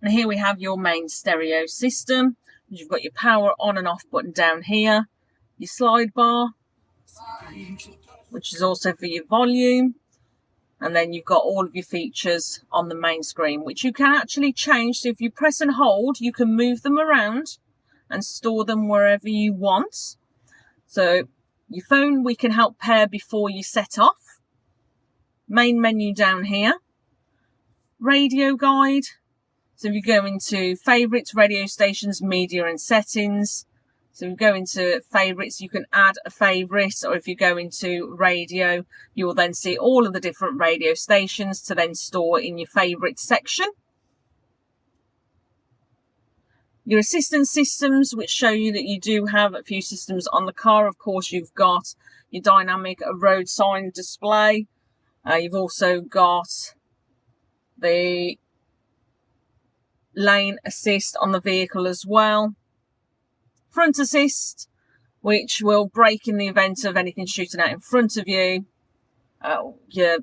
And here we have your main stereo system. You've got your power on and off button down here, your slide bar, which is also for your volume. And then you've got all of your features on the main screen, which you can actually change. So if you press and hold, you can move them around and store them wherever you want. So your phone, we can help pair before you set off. Main menu down here. Radio guide. So if you go into favourites, radio stations, media and settings. So if you go into favourites, you can add a favourite, or if you go into radio, you will then see all of the different radio stations to then store in your favourites section. Your assistance systems, which show you that you do have a few systems on the car. Of course, you've got your dynamic road sign display. You've also got the lane assist on the vehicle as well. Front assist, which will brake in the event of anything shooting out in front of you. Your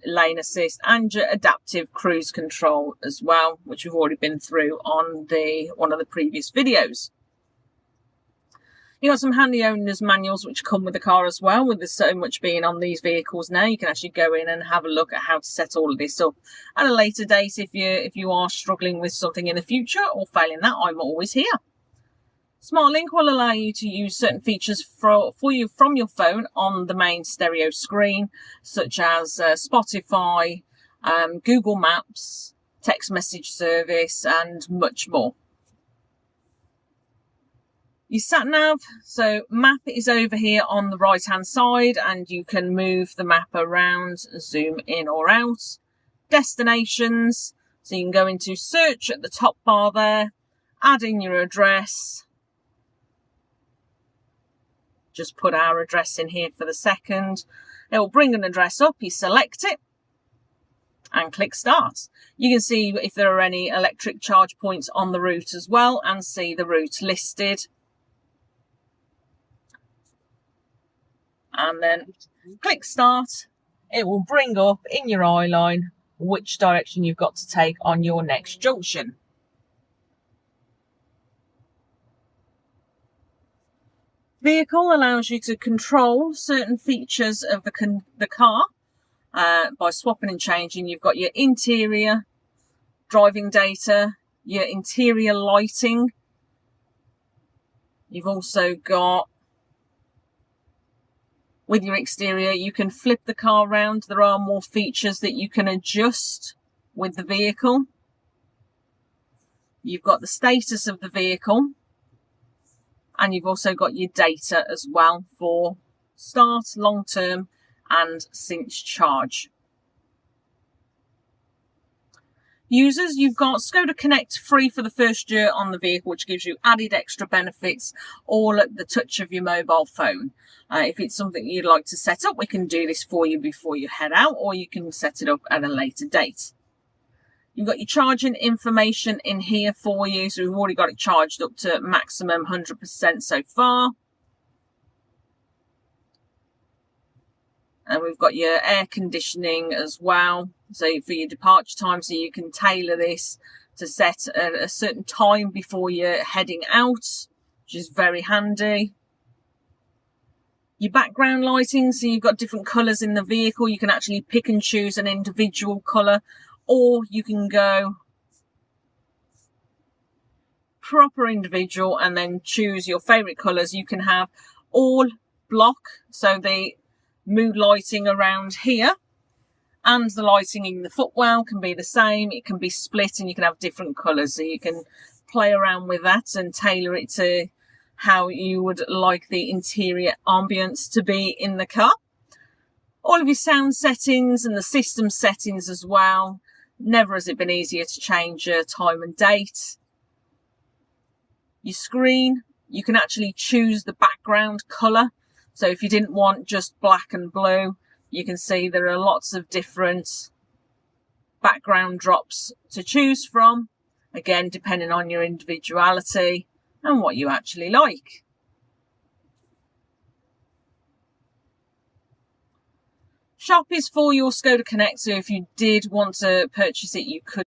lane assist and your adaptive cruise control as well, which we've already been through on one of the previous videos. You've got some handy owner's manuals which come with the car as well. With there's so much being on these vehicles now, you can actually go in and have a look at how to set all of this up at a later date if you are struggling with something in the future, or failing that, I'm always here. SmartLink will allow you to use certain features for you from your phone on the main stereo screen, such as Spotify, Google Maps, text message service, and much more. Your sat nav, so map is over here on the right hand side, and you can move the map around, zoom in or out. Destinations, so you can go into search at the top bar there, add in your address. Just put our address in here for the second. It will bring an address up, you select it and click start. You can see if there are any electric charge points on the route as well, and see the route listed. And then click start. It will bring up in your eye line which direction you've got to take on your next junction. Vehicle allows you to control certain features of the car by swapping and changing. You've got your interior, driving data, your interior lighting. You've also got, with your exterior, you can flip the car around. There are more features that you can adjust with the vehicle. You've got the status of the vehicle. And you've also got your data as well for start, long term, and since charge. Users, you've got Skoda Connect free for the first year on the vehicle, which gives you added extra benefits all at the touch of your mobile phone. If it's something you'd like to set up, we can do this for you before you head out, or you can set it up at a later date. You've got your charging information in here for you. So we've already got it charged up to maximum 100% so far. And we've got your air conditioning as well. So for your departure time, so you can tailor this to set at a certain time before you're heading out, which is very handy. Your background lighting, so you've got different colours in the vehicle. You can actually pick and choose an individual colour, or you can go proper individual and then choose your favourite colours. You can have all block, so the mood lighting around here and the lighting in the footwell can be the same. It can be split and you can have different colours, so you can play around with that and tailor it to how you would like the interior ambience to be in the car. All of your sound settings and the system settings as well. Never has it been easier to change your time and date. Your screen, you can actually choose the background colour. So if you didn't want just black and blue, you can see there are lots of different background drops to choose from. Again, depending on your individuality and what you actually like. Shop is for your Skoda Connect, so if you did want to purchase it, you could